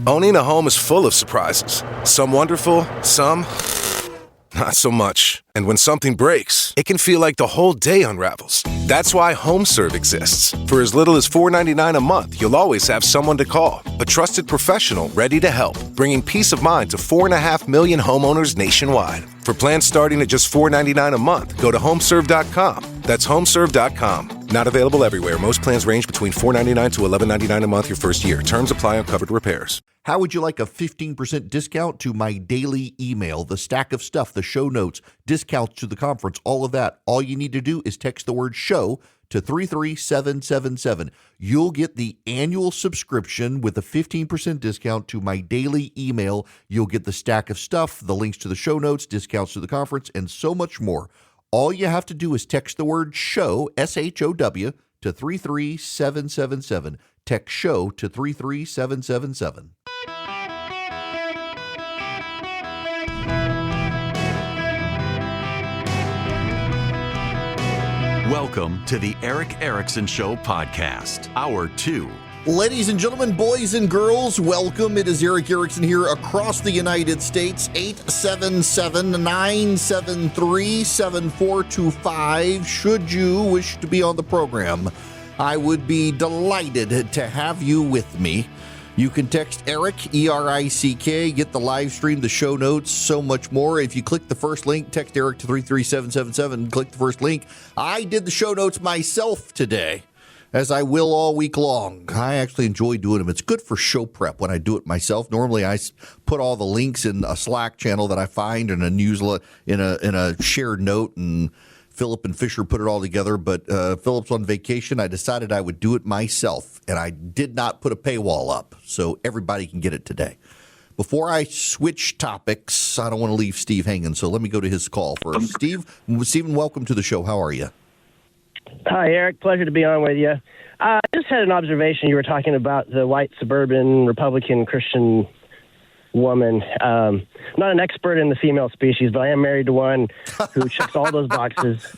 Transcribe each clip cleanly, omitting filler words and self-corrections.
Owning a home is full of surprises. Some wonderful, some not so much. And when something breaks, it can feel like the whole day unravels. That's why HomeServe exists. For as little as $4.99 a month, you'll always have someone to call. A trusted professional ready to help, bringing peace of mind to 4.5 million homeowners nationwide. For plans starting at just $4.99 a month, go to homeserve.com. That's homeserve.com. Not available everywhere. Most plans range between $4.99 to $11.99 a month your first year. Terms apply on covered repairs. How would you like a 15% discount to my daily email, the stack of stuff, the show notes, discounts to the conference, all of that? All you need to do is text the word show to 33777. You'll get the annual subscription with a 15% discount to my daily email. You'll get the stack of stuff, the links to the show notes, discounts to the conference, and so much more. All you have to do is text the word show, SHOW, to 33777. Text show to 33777. Welcome to the Eric Erickson Show podcast, Hour 2. Ladies and gentlemen, boys and girls, welcome. It is Eric Erickson here across the United States. 877-973-7425. Should you wish to be on the program, I would be delighted to have you with me. You can text Eric, E-R-I-C-K, get the live stream, the show notes, so much more. If you click the first link, text Eric to 33777, click the first link. I did the show notes myself today, as I will all week long. I actually enjoy doing them. It's good for show prep when I do it myself. Normally, I put all the links in a Slack channel that I find in a newsletter, in a shared note, and Philip and Fisher put it all together. But Philip's on vacation. I decided I would do it myself, and I did not put a paywall up, so everybody can get it today. Before I switch topics, I don't want to leave Steve hanging, so let me go to his call first. Stephen, welcome to the show. How are you? Hi, Eric. Pleasure to be on with you. I just had an observation. You were talking about the white suburban Republican Christian woman. I'm not an expert in the female species, but I am married to one who checks all those boxes.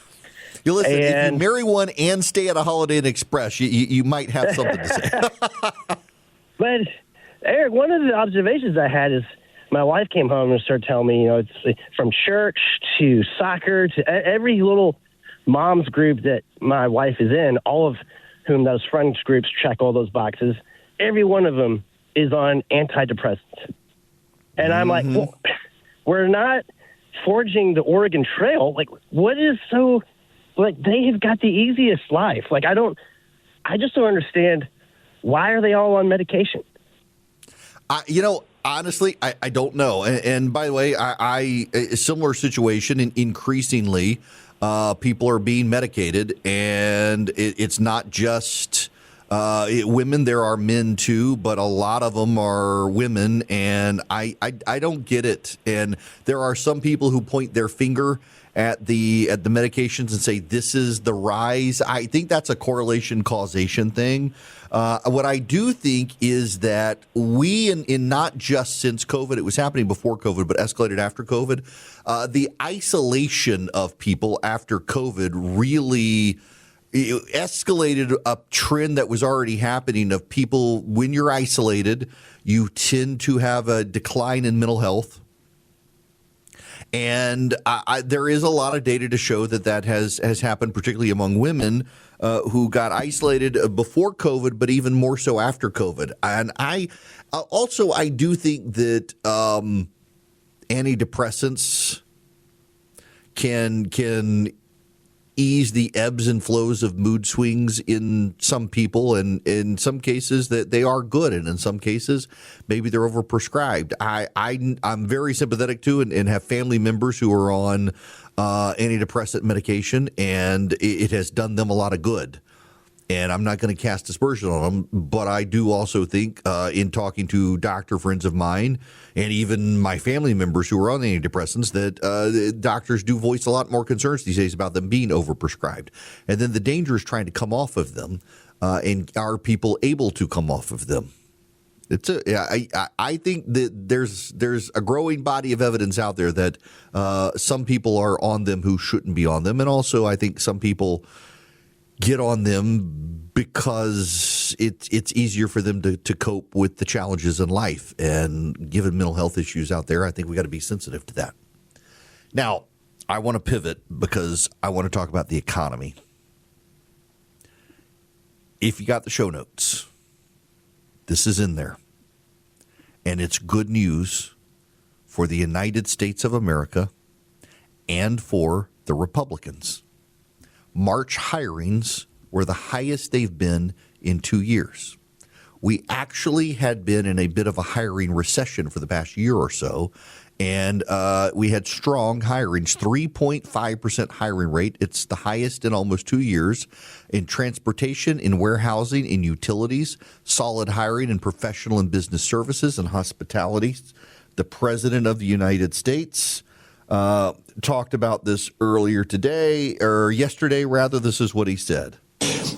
You listen, if you marry one and stay at a Holiday Inn Express, you might have something to say. But, Eric, one of the observations I had is my wife came home and started telling me, it's from church to soccer to every little mom's group that my wife is in, all of whom those friends groups check all those boxes. Every one of them is on antidepressants. And I'm like, well, we're not forging the Oregon Trail. Like, what is so, like, they have got the easiest life. Like, I just don't understand, why are they all on medication? Honestly, I don't know. And by the way, a similar situation, increasingly, people are being medicated, and it's not just women. There are men too, but a lot of them are women, and I don't get it. And there are some people who point their finger at the medications and say this is the rise. I think that's a correlation causation thing. What I do think is that we, in not just since COVID, it was happening before COVID, but escalated after COVID, the isolation of people after COVID really escalated a trend that was already happening of people, when you're isolated, you tend to have a decline in mental health. And there is a lot of data to show that has happened, particularly among women who got isolated before COVID, but even more so after COVID. And I do think that antidepressants can ease the ebbs and flows of mood swings in some people, and in some cases that they are good, and in some cases maybe they're overprescribed. I'm very sympathetic to and have family members who are on antidepressant medication, and it has done them a lot of good. And I'm not going to cast aspersion on them, but I do also think in talking to doctor friends of mine and even my family members who are on antidepressants that doctors do voice a lot more concerns these days about them being overprescribed. And then the danger is trying to come off of them, and are people able to come off of them? I think that there's a growing body of evidence out there that some people are on them who shouldn't be on them, and also I think some people get on them because it's easier for them to cope with the challenges in life. And given mental health issues out there, I think we got to be sensitive to that. Now, I want to pivot because I want to talk about the economy. If you got the show notes, this is in there. And it's good news for the United States of America and for the Republicans. March hirings were the highest they've been in 2 years. We actually had been in a bit of a hiring recession for the past year or so, and we had strong hirings, 3.5% hiring rate. It's the highest in almost 2 years. In transportation, in warehousing, in utilities, solid hiring in professional and business services and hospitality. The President of the United States talked about this earlier today, or yesterday rather. This is what he said.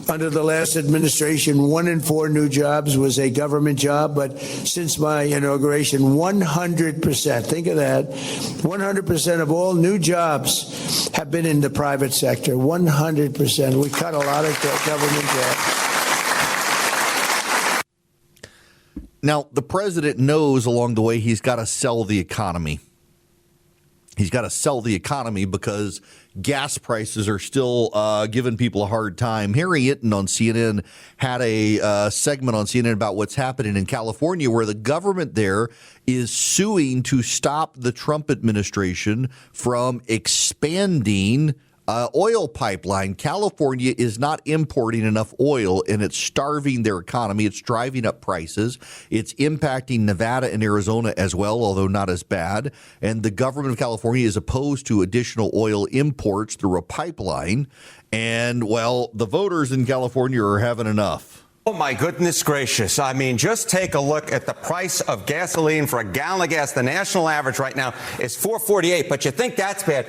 Under the last administration, 1 in 4 new jobs was a government job. But since my inauguration, 100%, think of that, 100% of all new jobs have been in the private sector. 100%. We cut a lot of government jobs. Now, the president knows along the way he's got to sell the economy. He's got to sell the economy because gas prices are still giving people a hard time. Harry Itten on CNN had a segment on CNN about what's happening in California, where the government there is suing to stop the Trump administration from expanding oil pipeline. California is not importing enough oil, and it's starving their economy. It's driving up prices. It's impacting Nevada and Arizona as well, although not as bad. And the government of California is opposed to additional oil imports through a pipeline. And, well, the voters in California are having enough. Oh, my goodness gracious. I mean, just take a look at the price of gasoline for a gallon of gas. The national average right now is $4.48, but you think that's bad.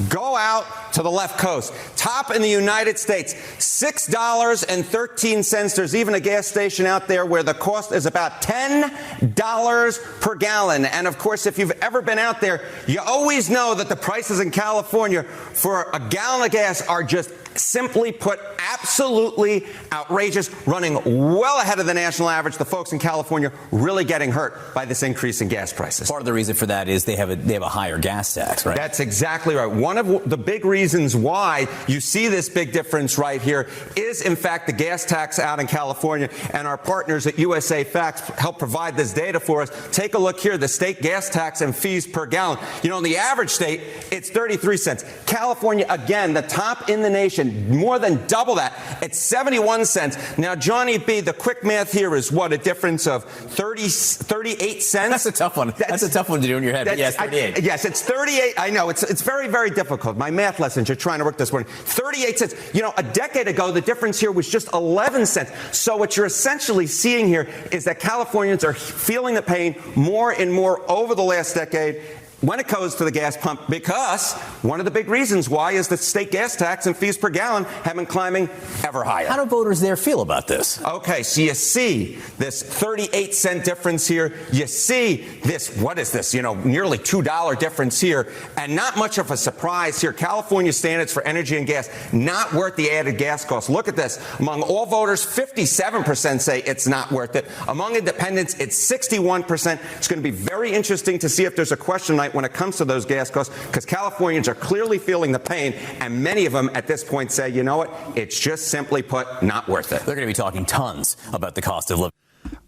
Go out to the left coast. Top in the United States, $6.13. There's even a gas station out there where the cost is about $10 per gallon. And, of course, if you've ever been out there, you always know that the prices in California for a gallon of gas are just simply put absolutely outrageous, running well ahead of the national average. The folks in California really getting hurt by this increase in gas prices. Part of the reason for that is they have a higher gas tax, right? That's exactly right. One of the big reasons why you see this big difference right here is, in fact, the gas tax out in California. And our partners at USA Facts help provide this data for us. Take a look here, the state gas tax and fees per gallon. You know, in the average state, it's 33 cents. California, again, the top in the nation, more than double that at 71 cents. Now, Johnny B., the quick math here is what, a difference of 38 cents? That's a tough one. That's a tough one to do in your head. But yes, 38. Yes, it's 38. I know. It's very, very difficult. My math lessons, you're trying to work this morning. 38 cents. You know, a decade ago, the difference here was just 11 cents. So what you're essentially seeing here is that Californians are feeling the pain more and more over the last decade when it goes to the gas pump, because one of the big reasons why is the state gas tax and fees per gallon have been climbing ever higher. How do voters there feel about this? Okay, so you see this 38-cent difference here. You see this, what is this, nearly $2 difference here, and not much of a surprise here. California standards for energy and gas, not worth the added gas costs. Look at this. Among all voters, 57% say it's not worth it. Among independents, it's 61%. It's going to be very interesting to see if there's a question tonight when it comes to those gas costs, because Californians are clearly feeling the pain, and many of them at this point say, you know what, it's just simply put not worth it. They're going to be talking tons about the cost of living.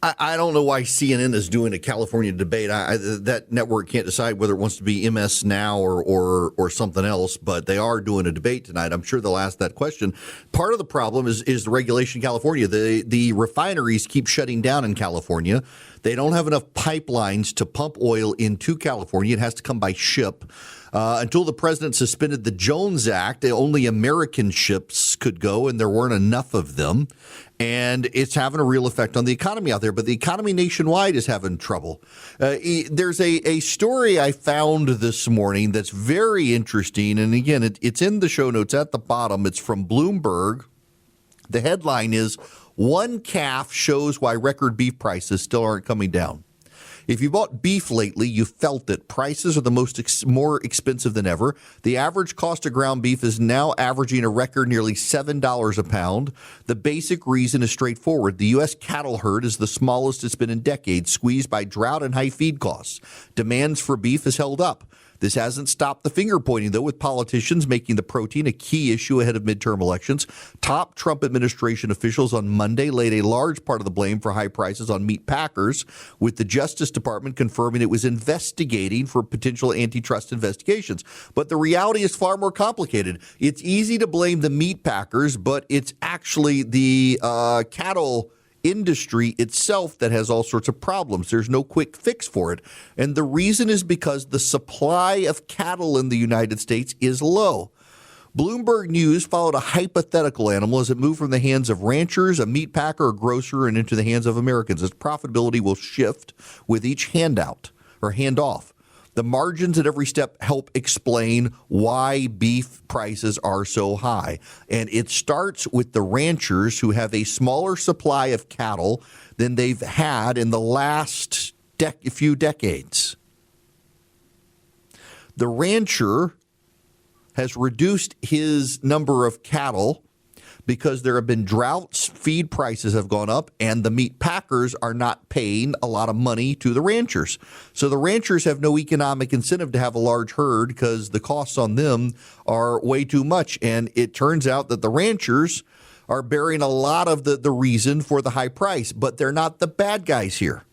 I don't know why CNN is doing a California debate. That network can't decide whether it wants to be MS Now or something else, but they are doing a debate tonight. I'm sure they'll ask that question. Part of the problem is the regulation in California. The refineries keep shutting down in California. They don't have enough pipelines to pump oil into California. It has to come by ship. Until the president suspended the Jones Act, only American ships could go, and there weren't enough of them. And it's having a real effect on the economy out there. But the economy nationwide is having trouble. There's a story I found this morning that's very interesting. And again, it's in the show notes at the bottom. It's from Bloomberg. The headline is, "One calf shows why record beef prices still aren't coming down." If you bought beef lately, you felt it. Prices are the more expensive than ever. The average cost of ground beef is now averaging a record nearly $7 a pound. The basic reason is straightforward. The U.S. cattle herd is the smallest it's been in decades, squeezed by drought and high feed costs. Demands for beef has held up. This hasn't stopped the finger pointing, though, with politicians making the protein a key issue ahead of midterm elections. Top Trump administration officials on Monday laid a large part of the blame for high prices on meat packers, with the Justice Department confirming it was investigating for potential antitrust investigations. But the reality is far more complicated. It's easy to blame the meat packers, but it's actually the cattle industry itself that has all sorts of problems. There's no quick fix for it. And the reason is because the supply of cattle in the United States is low. Bloomberg News followed a hypothetical animal as it moved from the hands of ranchers, a meat packer, a grocer, and into the hands of Americans. Its profitability will shift with each handout or handoff. The margins at every step help explain why beef prices are so high. And it starts with the ranchers who have a smaller supply of cattle than they've had in the last few decades. The rancher has reduced his number of cattle because there have been droughts, feed prices have gone up, and the meat packers are not paying a lot of money to the ranchers. So the ranchers have no economic incentive to have a large herd because the costs on them are way too much. And it turns out that the ranchers are bearing a lot of the reason for the high price, but they're not the bad guys here.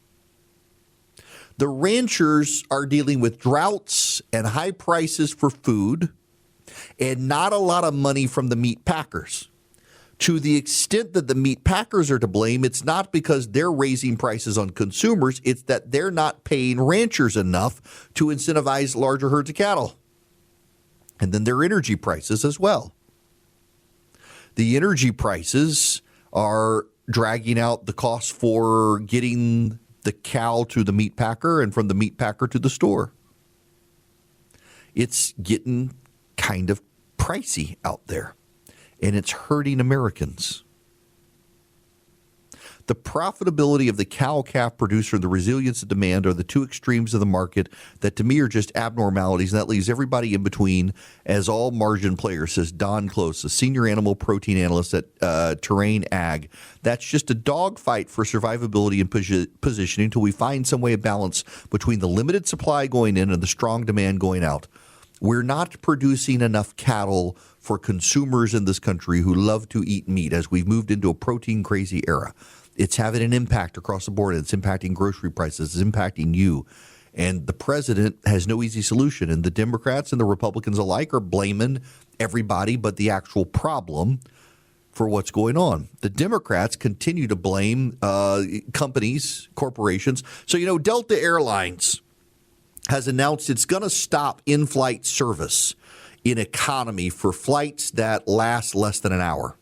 The ranchers are dealing with droughts and high prices for food and not a lot of money from the meat packers. To the extent that the meat packers are to blame, it's not because they're raising prices on consumers. It's that they're not paying ranchers enough to incentivize larger herds of cattle. And then their energy prices as well. The energy prices are dragging out the cost for getting the cow to the meat packer and from the meat packer to the store. It's getting kind of pricey out there. And it's hurting Americans. The profitability of the cow-calf producer and the resilience of demand are the two extremes of the market that to me are just abnormalities, and that leaves everybody in between as all margin players, says Don Close, a senior animal protein analyst at Terrain Ag. That's just a dogfight for survivability and positioning until we find some way of balance between the limited supply going in and the strong demand going out. We're not producing enough cattle for consumers in this country who love to eat meat as we've moved into a protein crazy era. It's having an impact across the board. It's impacting grocery prices. It's impacting you. And the president has no easy solution. And the Democrats and the Republicans alike are blaming everybody but the actual problem for what's going on. The Democrats continue to blame companies, corporations. So, Delta Airlines has announced it's going to stop in-flight service in economy for flights that last less than an hour.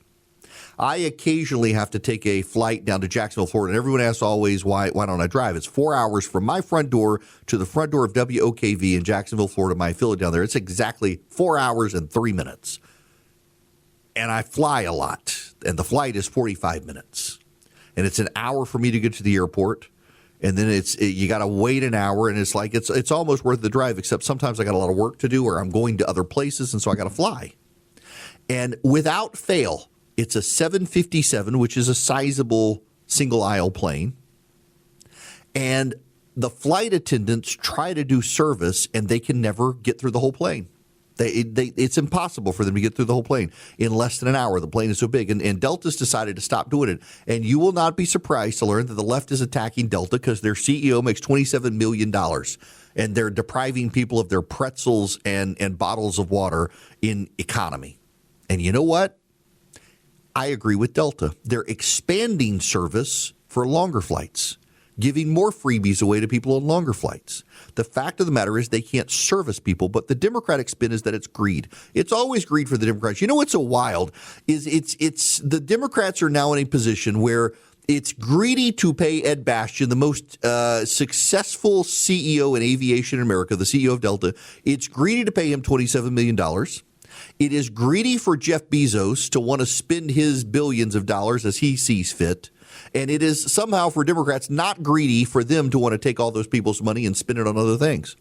I occasionally have to take a flight down to Jacksonville, Florida, and everyone asks always, why don't I drive? It's 4 hours from my front door to the front door of WOKV in Jacksonville, Florida, my affiliate down there. It's exactly 4 hours and 3 minutes. And I fly a lot, and the flight is 45 minutes. And it's an hour for me to get to the airport. And then you got to wait an hour, and it's like it's almost worth the drive, except sometimes I got a lot of work to do or I'm going to other places, and so I got to fly. And without fail, it's a 757, which is a sizable single-aisle plane. And the flight attendants try to do service, and they can never get through the whole plane. It's impossible for them to get through the whole plane in less than an hour. The plane is so big. And Delta's decided to stop doing it. And you will not be surprised to learn that the left is attacking Delta because their CEO makes $27 million. And they're depriving people of their pretzels and bottles of water in economy. And you know what? I agree with Delta. They're expanding service for longer flights, giving more freebies away to people on longer flights. The fact of the matter is they can't service people, but the Democratic spin is that it's greed. It's always greed for the Democrats. You know what's so wild is it's the Democrats are now in a position where it's greedy to pay Ed Bastian, the most successful CEO in aviation in America, the CEO of Delta. It's greedy to pay him $27 million. It is greedy for Jeff Bezos to want to spend his billions of dollars as he sees fit. And it is somehow for Democrats not greedy for them to want to take all those people's money and spend it on other things.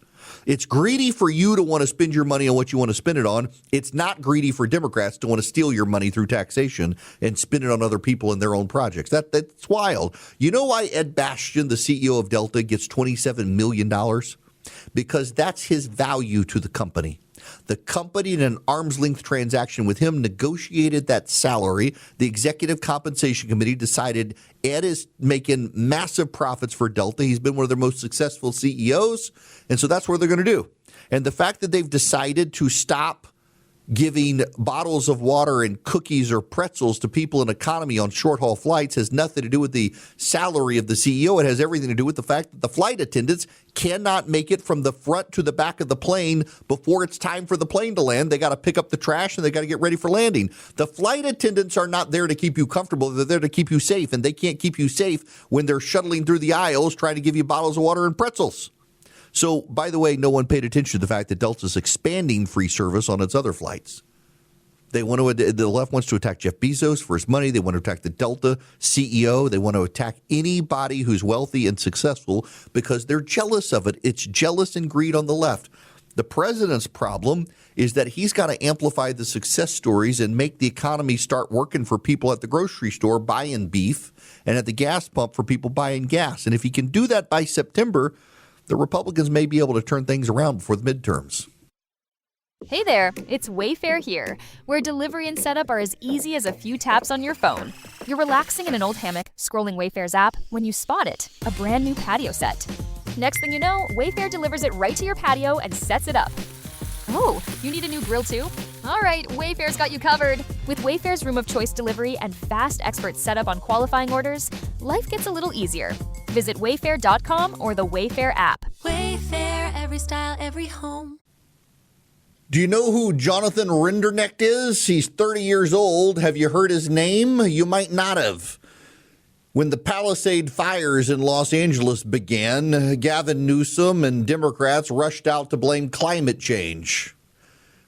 It's greedy for you to want to spend your money on what you want to spend it on. It's not greedy for Democrats to want to steal your money through taxation and spend it on other people and their own projects. That's wild. You know why Ed Bastian, the CEO of Delta, gets $27 million? Because that's his value to the company. The company, in an arm's length transaction with him, negotiated that salary. The executive compensation committee decided Ed is making massive profits for Delta. He's been one of their most successful CEOs, and so that's what they're going to do. And the fact that they've decided to stop giving bottles of water and cookies or pretzels to people in economy on short-haul flights has nothing to do with the salary of the CEO. It has everything to do with the fact that the flight attendants cannot make it from the front to the back of the plane before it's time for the plane to land. They got to pick up the trash and they got to get ready for landing. The flight attendants are not there to keep you comfortable. They're there to keep you safe, and they can't keep you safe when they're shuttling through the aisles trying to give you bottles of water and pretzels. So, by the way, no one paid attention to the fact that Delta's expanding free service on its other flights. The left wants to attack Jeff Bezos for his money. They want to attack the Delta CEO. They want to attack anybody who's wealthy and successful because they're jealous of it. It's jealous and greed on the left. The president's problem is that he's got to amplify the success stories and make the economy start working for people at the grocery store buying beef and at the gas pump for people buying gas. And if he can do that by September, the Republicans may be able to turn things around before the midterms. Hey there, it's Wayfair here, where delivery and setup are as easy as a few taps on your phone. You're relaxing in an old hammock, scrolling Wayfair's app, when you spot it, a brand new patio set. Next thing you know, Wayfair delivers it right to your patio and sets it up. Oh, you need a new grill too? All right, Wayfair's got you covered. With Wayfair's Room of Choice delivery and fast expert setup on qualifying orders, life gets a little easier. Visit wayfair.com or the Wayfair app. Wayfair, every style, every home. Do you know who Jonathan Rinderknecht is? He's 30 years old. Have you heard his name? You might not have. When the Palisade fires in Los Angeles began, Gavin Newsom and Democrats rushed out to blame climate change.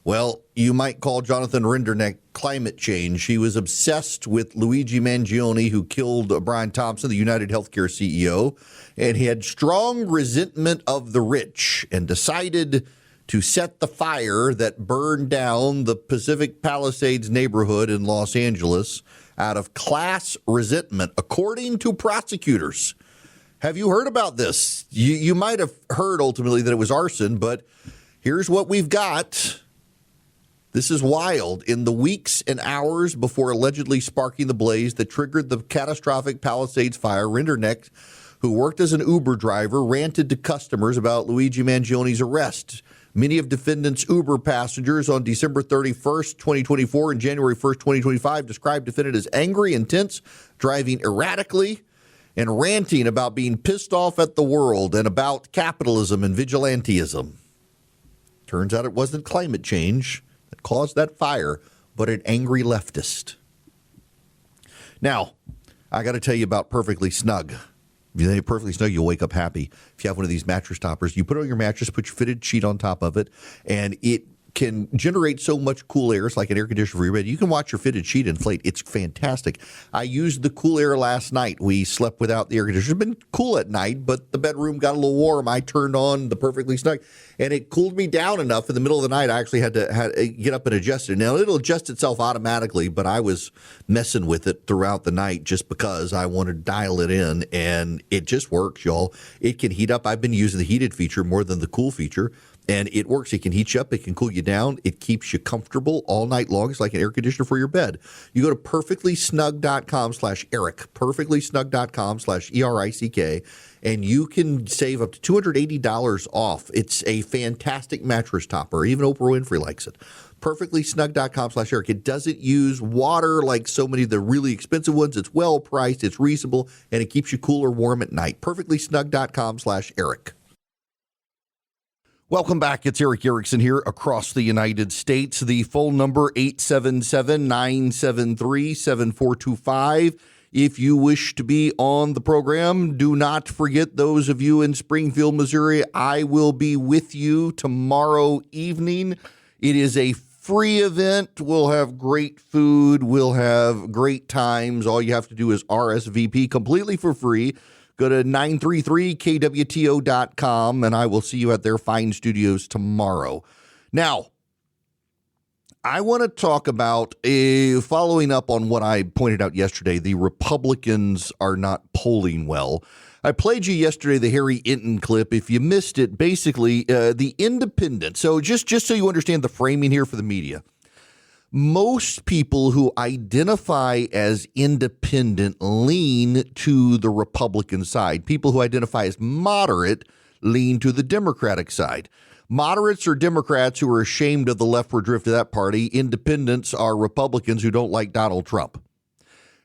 Well, you might call Jonathan Rinderknecht climate change. He was obsessed with Luigi Mangione, who killed Brian Thompson, the United Healthcare CEO, and he had strong resentment of the rich and decided to set the fire that burned down the Pacific Palisades neighborhood in Los Angeles out of class resentment, according to prosecutors. Have you heard about this? You might have heard ultimately that it was arson, but here's what we've got. This is wild. In the weeks and hours before allegedly sparking the blaze that triggered the catastrophic Palisades fire, Rinderknecht, who worked as an Uber driver, ranted to customers about Luigi Mangione's arrest. Many of defendants' Uber passengers on December 31st, 2024 and January 1st, 2025 described defendant as angry, intense, driving erratically, and ranting about being pissed off at the world and about capitalism and vigilantism. Turns out it wasn't climate change that caused that fire, but an angry leftist. Now, I got to tell you about Perfectly Snug. If you think Perfectly Snug, you'll wake up happy. If you have one of these mattress toppers, you put it on your mattress, put your fitted sheet on top of it, and it can generate so much cool air. It's like an air conditioner for your bed. You can watch your fitted sheet inflate. It's fantastic. I used the cool air last night. We slept without the air conditioner. It's been cool at night, but the bedroom got a little warm. I turned on the Perfectly Snug, and it cooled me down enough in the middle of the night. I actually had to get up and adjust it. Now, it'll adjust itself automatically, but I was messing with it throughout the night just because I wanted to dial it in, and it just works, y'all. It can heat up. I've been using the heated feature more than the cool feature. And it works. It can heat you up. It can cool you down. It keeps you comfortable all night long. It's like an air conditioner for your bed. You go to perfectlysnug.com/Eric, perfectlysnug.com/ERICK, and you can save up to $280 off. It's a fantastic mattress topper. Even Oprah Winfrey likes it. perfectlysnug.com/Eric. It doesn't use water like so many of the really expensive ones. It's well priced. It's reasonable, and it keeps you cool or warm at night. perfectlysnug.com/Eric. Welcome back. It's Eric Erickson here across the United States. The phone number 877-973-7425. If you wish to be on the program, do not forget those of you in Springfield, Missouri. I will be with you tomorrow evening. It is a free event. We'll have great food. We'll have great times. All you have to do is RSVP completely for free. Go to 933kwto.com, and I will see you at their fine studios tomorrow. Now, I want to talk about following up on what I pointed out yesterday. The Republicans are not polling well. I played you yesterday the Harry Inton clip. If you missed it, basically the independent. So just so you understand the framing here for the media, most people who identify as independent lean to the Republican side. People who identify as moderate lean to the Democratic side. Moderates are Democrats who are ashamed of the leftward drift of that party. Independents are Republicans who don't like Donald Trump.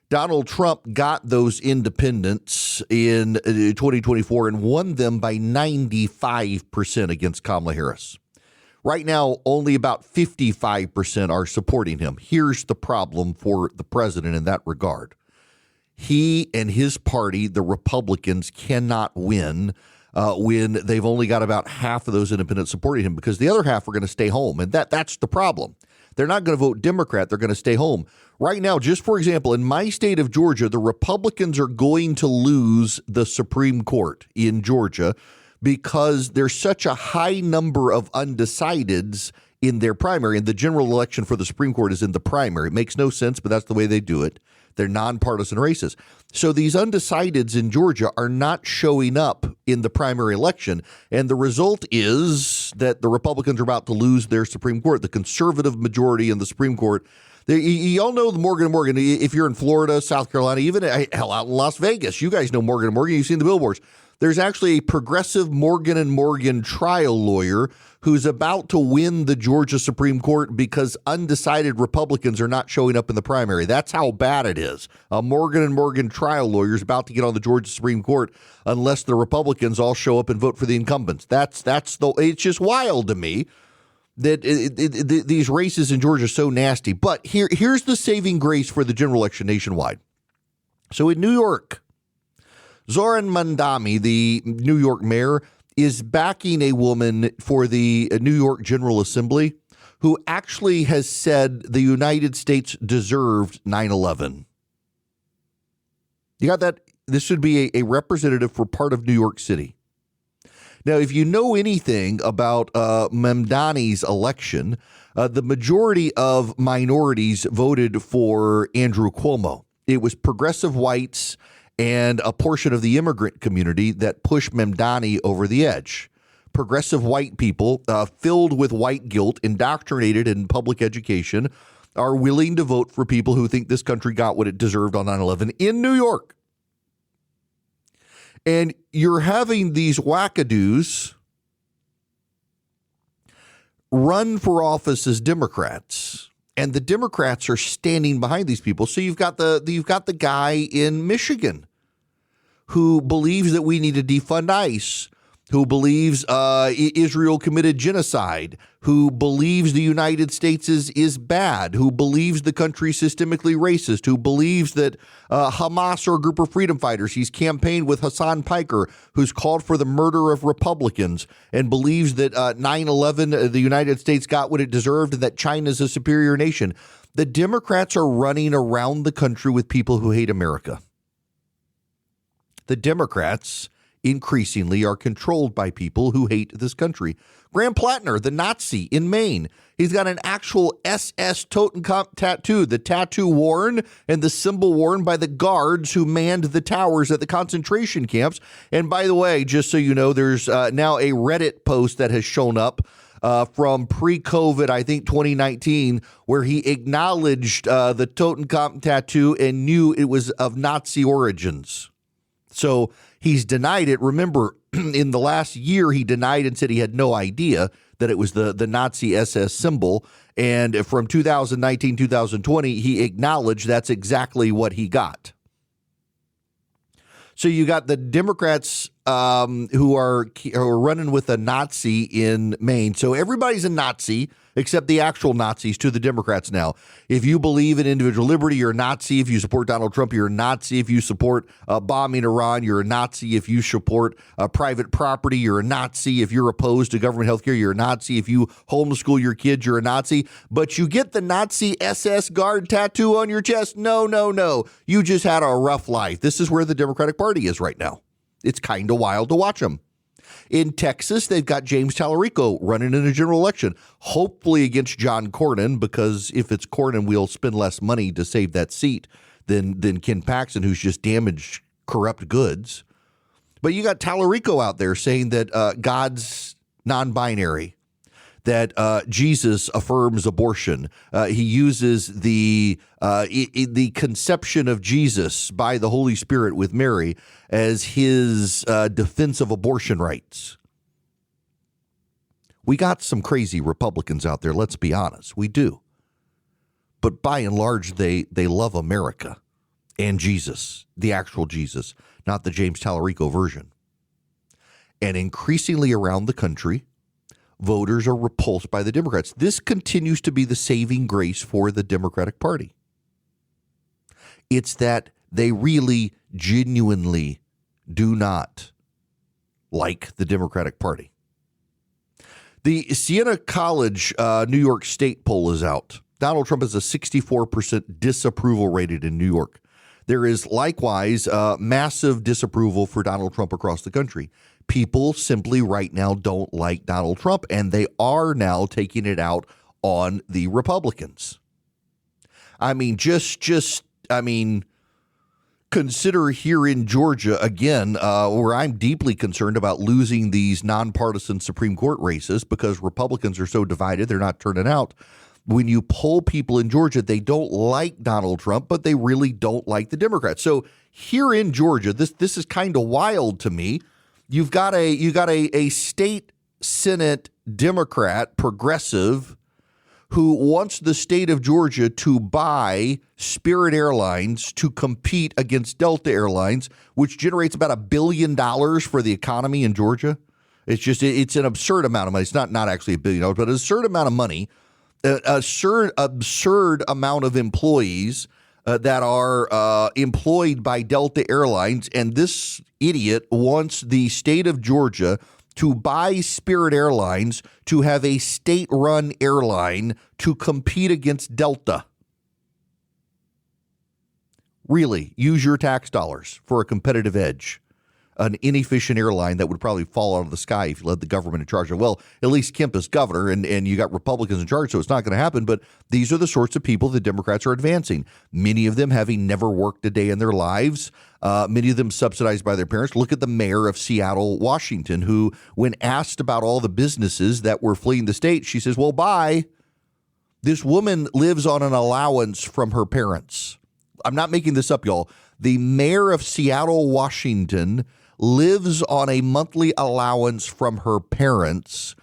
Donald Trump got those independents in 2024 and won them by 95% against Kamala Harris. Right now, only about 55% are supporting him. Here's the problem for the president in that regard. He and his party, the Republicans, cannot win when they've only got about half of those independents supporting him, because the other half are going to stay home. And that's the problem. They're not going to vote Democrat. They're going to stay home. Right now, just for example, in my state of Georgia, the Republicans are going to lose the Supreme Court in Georgia because there's such a high number of undecideds in their primary. And the general election for the Supreme Court is in the primary. It makes no sense, but that's the way they do it. They're nonpartisan races. So these undecideds in Georgia are not showing up in the primary election. And the result is that the Republicans are about to lose their Supreme Court. The conservative majority in the Supreme Court, you all know the Morgan & Morgan. If you're in Florida, South Carolina, even hell, out in Las Vegas, you guys know Morgan & Morgan. You've seen the billboards. There's actually a progressive Morgan & Morgan trial lawyer who's about to win the Georgia Supreme Court because undecided Republicans are not showing up in the primary. That's how bad it is. A Morgan & Morgan trial lawyer is about to get on the Georgia Supreme Court unless the Republicans all show up and vote for the incumbents. It's just wild to me that these races in Georgia are so nasty. But here's the saving grace for the general election nationwide. So in New York, Zoran Mandami, the New York mayor, is backing a woman for the New York General Assembly who actually has said the United States deserved 9/11. You got that? This should be a representative for part of New York City. Now, if you know anything about Mamdani's election, the majority of minorities voted for Andrew Cuomo. It was progressive whites and a portion of the immigrant community that pushed Mamdani over the edge. Progressive white people, filled with white guilt, indoctrinated in public education, are willing to vote for people who think this country got what it deserved on 9/11 in New York. And you're having these wackadoos run for office as Democrats, and the Democrats are standing behind these people. So you've got the guy in Michigan who believes that we need to defund ICE, who believes Israel committed genocide, who believes the United States is bad, who believes the country is systemically racist, who believes that Hamas are a group of freedom fighters. He's campaigned with Hassan Piker, who's called for the murder of Republicans and believes that 9/11, the United States got what it deserved and that China's a superior nation. The Democrats are running around the country with people who hate America. The Democrats increasingly are controlled by people who hate this country. Graham Plattner, the Nazi in Maine, he's got an actual SS Totenkopf tattoo, the tattoo worn and the symbol worn by the guards who manned the towers at the concentration camps. And by the way, just so you know, there's now a Reddit post that has shown up from pre-COVID, I think 2019, where he acknowledged the Totenkopf tattoo and knew it was of Nazi origins. So he's denied it. Remember, in the last year, he denied and said he had no idea that it was the Nazi SS symbol. And from 2019, 2020, he acknowledged that's exactly what he got. So you got the Democrats who are running with a Nazi in Maine. So everybody's a Nazi except the actual Nazis to the Democrats now. If you believe in individual liberty, you're a Nazi. If you support Donald Trump, you're a Nazi. If you support bombing Iran, you're a Nazi. If you support private property, you're a Nazi. If you're opposed to government health care, you're a Nazi. If you homeschool your kids, you're a Nazi. But you get the Nazi SS guard tattoo on your chest. No. You just had a rough life. This is where the Democratic Party is right now. It's kind of wild to watch them. In Texas, they've got James Tallarico running in a general election, hopefully against John Cornyn, because if it's Cornyn, we'll spend less money to save that seat than Ken Paxton, who's just damaged corrupt goods. But you got Tallarico out there saying that God's non-binary, that Jesus affirms abortion. He uses the conception of Jesus by the Holy Spirit with Mary as his defense of abortion rights. We got some crazy Republicans out there, let's be honest. We do. But by and large, they love America and Jesus, the actual Jesus, not the James Tallarico version. And increasingly around the country, voters are repulsed by the Democrats. This continues to be the saving grace for the Democratic Party. It's that they really, genuinely do not like the Democratic Party. The Siena College New York State poll is out. Donald Trump has a 64% disapproval rated in New York. There is likewise massive disapproval for Donald Trump across the country. People simply right now don't like Donald Trump, and they are now taking it out on the Republicans. I mean, consider here in Georgia, again, where I'm deeply concerned about losing these nonpartisan Supreme Court races because Republicans are so divided, they're not turning out. When you poll people in Georgia, they don't like Donald Trump, but they really don't like the Democrats. So here in Georgia, this is kind of wild to me. You've got a state Senate Democrat, progressive, who wants the state of Georgia to buy Spirit Airlines to compete against Delta Airlines, which generates about $1 billion for the economy in Georgia. It's an absurd amount of money. It's not actually $1 billion, but an absurd amount of money, an absurd amount of employees that are employed by Delta Airlines. And this idiot wants the state of Georgia to buy Spirit Airlines to have a state-run airline to compete against Delta. Really, use your tax dollars for a competitive edge. An inefficient airline that would probably fall out of the sky if you let the government in charge of. Well, at least Kemp is governor and you got Republicans in charge, so it's not going to happen. But these are the sorts of people the Democrats are advancing. Many of them having never worked a day in their lives. Many of them subsidized by their parents. Look at the mayor of Seattle, Washington, who, when asked about all the businesses that were fleeing the state, she says, well, bye. This woman lives on an allowance from her parents. I'm not making this up, y'all. The mayor of Seattle, Washington, lives on a monthly allowance from her parents.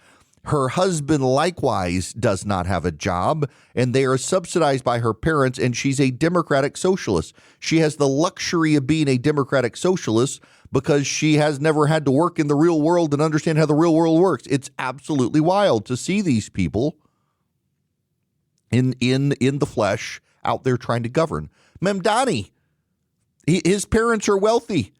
Her husband likewise does not have a job, and they are subsidized by her parents, and she's a Democratic socialist. She has the luxury of being a Democratic socialist because she has never had to work in the real world and understand how the real world works. It's absolutely wild to see these people in the flesh out there trying to govern. Mamdani, his parents are wealthy.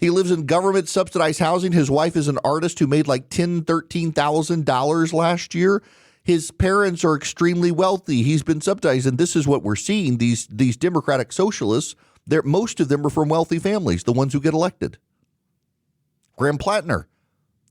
He lives in government subsidized housing. His wife is an artist who made like $10,000, $13,000 last year. His parents are extremely wealthy. He's been subsidized. And this is what we're seeing. These Democratic socialists, most of them are from wealthy families, the ones who get elected. Graham Plattner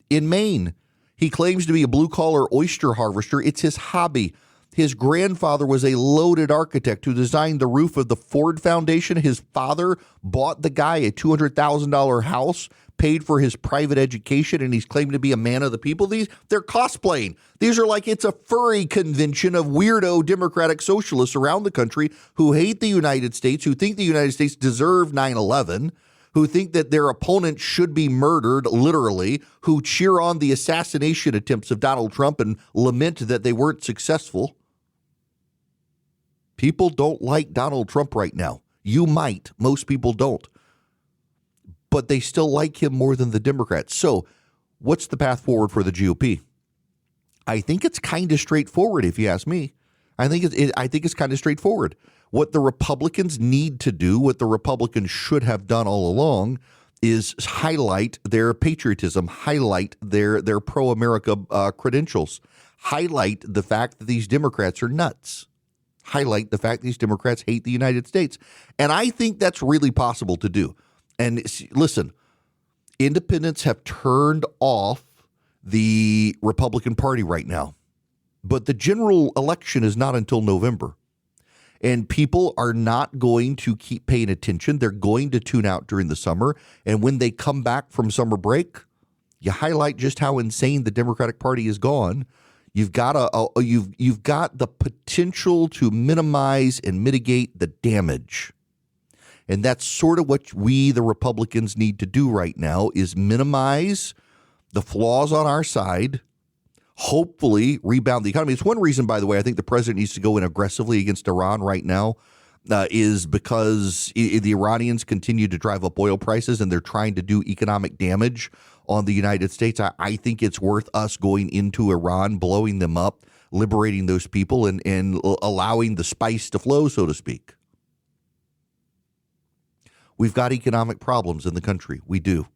in Maine. He claims to be a blue collar oyster harvester. It's his hobby. His grandfather was a loaded architect who designed the roof of the Ford Foundation. His father bought the guy a $200,000 house, paid for his private education, and he's claimed to be a man of the people. They're cosplaying. These are like it's a furry convention of weirdo Democratic socialists around the country who hate the United States, who think the United States deserve 9/11, who think that their opponent should be murdered, literally, who cheer on the assassination attempts of Donald Trump and lament that they weren't successful. People don't like Donald Trump right now. You might. Most people don't. but they still like him more than the Democrats. So what's the path forward for the GOP? I think it's kind of straightforward, if you ask me. I think it's kind of straightforward. What the Republicans need to do, what the Republicans should have done all along, is highlight their patriotism, highlight their pro-America credentials, highlight the fact that these Democrats are nuts, highlight the fact these Democrats hate the United States. And I think that's really possible to do. And listen, independents have turned off the Republican Party right now, but the general election is not until November. And people are not going to keep paying attention. They're going to tune out during the summer. And when they come back from summer break, you highlight just how insane the Democratic Party is gone. You've got you've got the potential to minimize and mitigate the damage. And that's sort of what we, the Republicans, need to do right now, is minimize the flaws on our side, hopefully rebound the economy. It's one reason, by the way, I think the president needs to go in aggressively against Iran right now is because the Iranians continue to drive up oil prices and they're trying to do economic damage on the United States. I think it's worth us going into Iran, blowing them up, liberating those people and allowing the spice to flow, so to speak. We've got economic problems in the country. We do.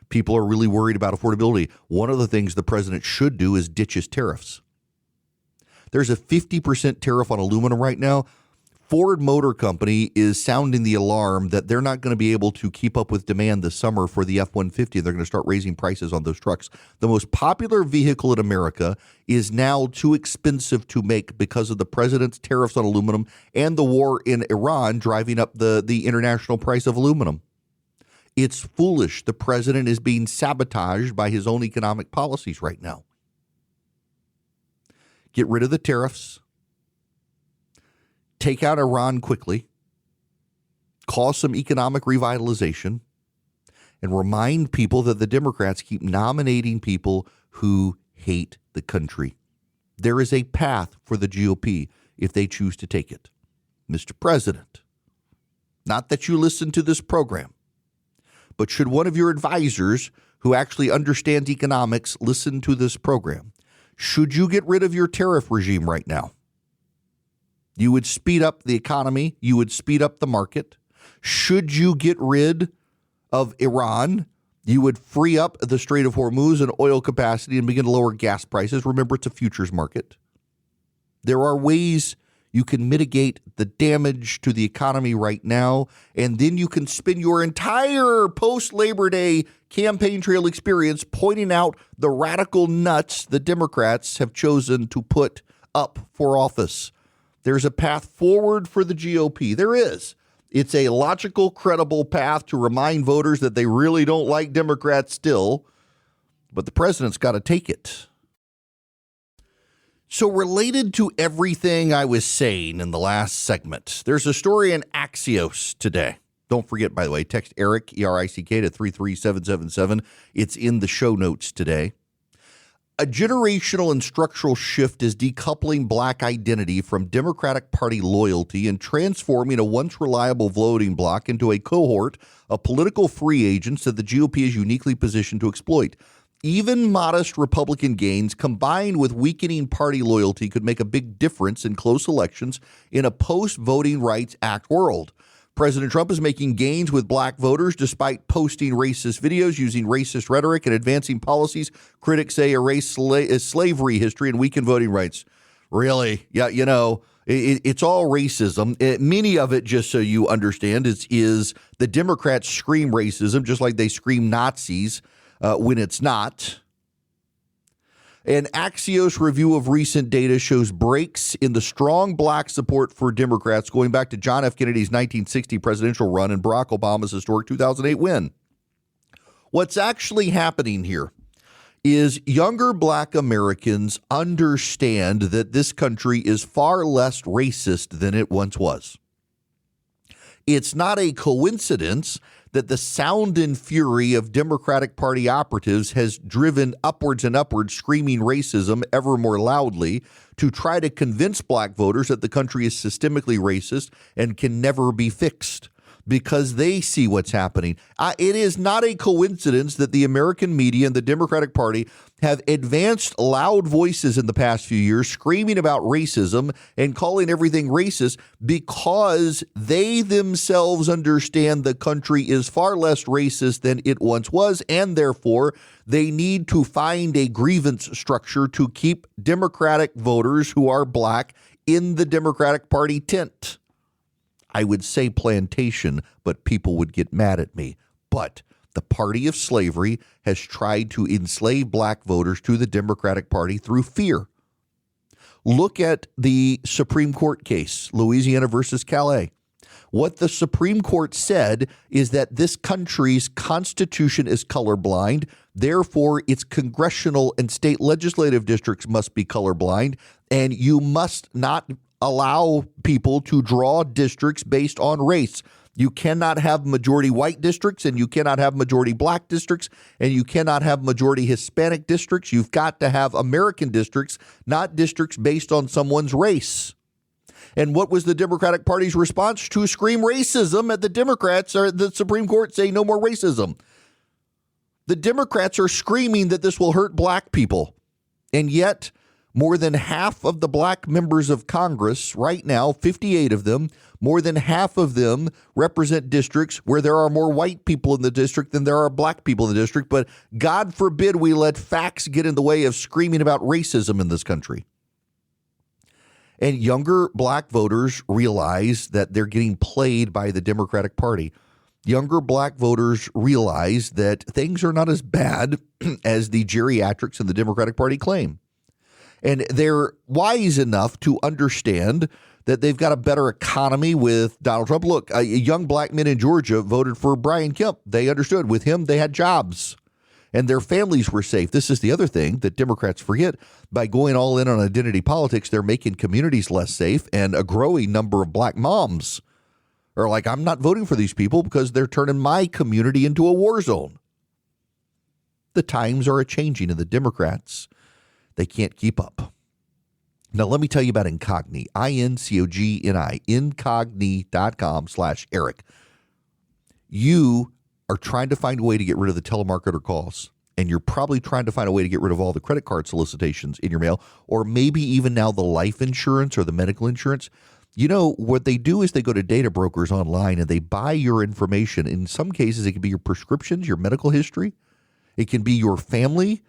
People are really worried about affordability. One of the things the president should do is ditch his tariffs. There's a 50% tariff on aluminum right now. Ford Motor Company is sounding the alarm that they're not going to be able to keep up with demand this summer for the F-150. They're going to start raising prices on those trucks. The most popular vehicle in America is now too expensive to make because of the president's tariffs on aluminum and the war in Iran driving up the international price of aluminum. It's foolish. The president is being sabotaged by his own economic policies right now. Get rid of the tariffs. Take out Iran quickly. Cause some economic revitalization. And remind people that the Democrats keep nominating people who hate the country. There is a path for the GOP if they choose to take it. Mr. President, not that you listen to this program, but should one of your advisors who actually understands economics listen to this program, should you get rid of your tariff regime right now? You would speed up the economy. You would speed up the market. Should you get rid of Iran, you would free up the Strait of Hormuz and oil capacity and begin to lower gas prices. Remember, it's a futures market. There are ways you can mitigate the damage to the economy right now, and then you can spend your entire post-Labor Day campaign trail experience pointing out the radical nuts the Democrats have chosen to put up for office. There's a path forward for the GOP. There is. It's a logical, credible path to remind voters that they really don't like Democrats still, but the president's got to take it. So related to everything I was saying in the last segment, there's a story in Axios today. Don't forget, by the way, text ERIC, E-R-I-C-K, to 33777. It's in the show notes today. A generational and structural shift is decoupling black identity from Democratic Party loyalty and transforming a once reliable voting bloc into a cohort of political free agents that the GOP is uniquely positioned to exploit. Even modest Republican gains combined with weakening party loyalty could make a big difference in close elections in a post-Voting Rights Act world. President Trump is making gains with black voters despite posting racist videos, using racist rhetoric, and advancing policies critics say erase slavery history and weaken voting rights. Really? Yeah, you know, it's all racism. Many of it, just so you understand, is the Democrats scream racism just like they scream Nazis when it's not. An Axios review of recent data shows breaks in the strong black support for Democrats going back to John F. Kennedy's 1960 presidential run and Barack Obama's historic 2008 win. What's actually happening here is younger black Americans understand that this country is far less racist than it once was. It's not a coincidence that the sound and fury of Democratic Party operatives has driven upwards and upwards, screaming racism ever more loudly to try to convince black voters that the country is systemically racist and can never be fixed. because they see what's happening. It is not a coincidence that the American media and the Democratic Party have advanced loud voices in the past few years screaming about racism and calling everything racist, because they themselves understand the country is far less racist than it once was, and therefore they need to find a grievance structure to keep Democratic voters who are black in the Democratic Party tent. I would say plantation, but people would get mad at me. But the party of slavery has tried to enslave black voters to the Democratic Party through fear. Look at the Supreme Court case, Louisiana versus Calais. What the Supreme Court said is that this country's constitution is colorblind. Therefore, its congressional and state legislative districts must be colorblind, and you must not allow people to draw districts based on race. You cannot have majority white districts, and you cannot have majority black districts, and you cannot have majority Hispanic districts. You've got to have American districts, not districts based on someone's race. And what was the Democratic Party's response? To scream racism at the Democrats or the Supreme Court saying no more racism. The Democrats are screaming that this will hurt black people. And yet, more than half of the black members of Congress right now, 58 of them, more than half of them represent districts where there are more white people in the district than there are black people in the district. But God forbid we let facts get in the way of screaming about racism in this country. And younger black voters realize that they're getting played by the Democratic Party. Younger black voters realize that things are not as bad as the geriatrics in the Democratic Party claim. And they're wise enough to understand that they've got a better economy with Donald Trump. Look, young black men in Georgia voted for Brian Kemp. They understood with him, they had jobs and their families were safe. This is the other thing that Democrats forget. By going all in on identity politics, they're making communities less safe, and a growing number of black moms are like, I'm not voting for these people because they're turning my community into a war zone. The times are a-changing, and the Democrats, they can't keep up. Now, let me tell you about Incogni, I-N-C-O-G-N-I, incogni.com/Eric. You are trying to find a way to get rid of the telemarketer calls, and you're probably trying to find a way to get rid of all the credit card solicitations in your mail, or maybe even now the life insurance or the medical insurance. You know, what they do is they go to data brokers online and they buy your information. In some cases, it can be your prescriptions, your medical history. It can be your family.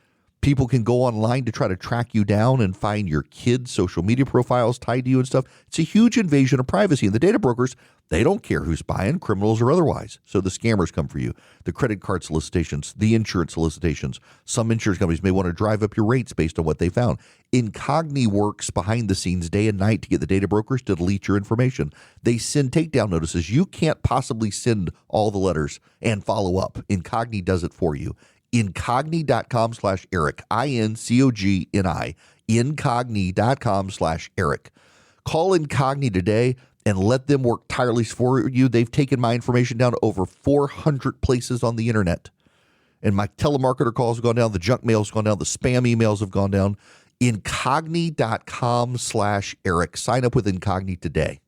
People can go online to try to track you down and find your kids' social media profiles tied to you and stuff. It's a huge invasion of privacy. And the data brokers, they don't care who's buying, criminals or otherwise. So the scammers come for you. The credit card solicitations, the insurance solicitations. Some insurance companies may want to drive up your rates based on what they found. Incogni works behind the scenes day and night to get the data brokers to delete your information. They send takedown notices. You can't possibly send all the letters and follow up. Incogni does it for you. Incogni.com/Eric, I-N-C-O-G-N-I, incogni.com/Eric. Call Incogni today and let them work tirelessly for you. They've taken my information down to over 400 places on the internet. And my telemarketer calls have gone down, the junk mail's gone down, the spam emails have gone down. Incogni.com/Eric. Sign up with Incogni today.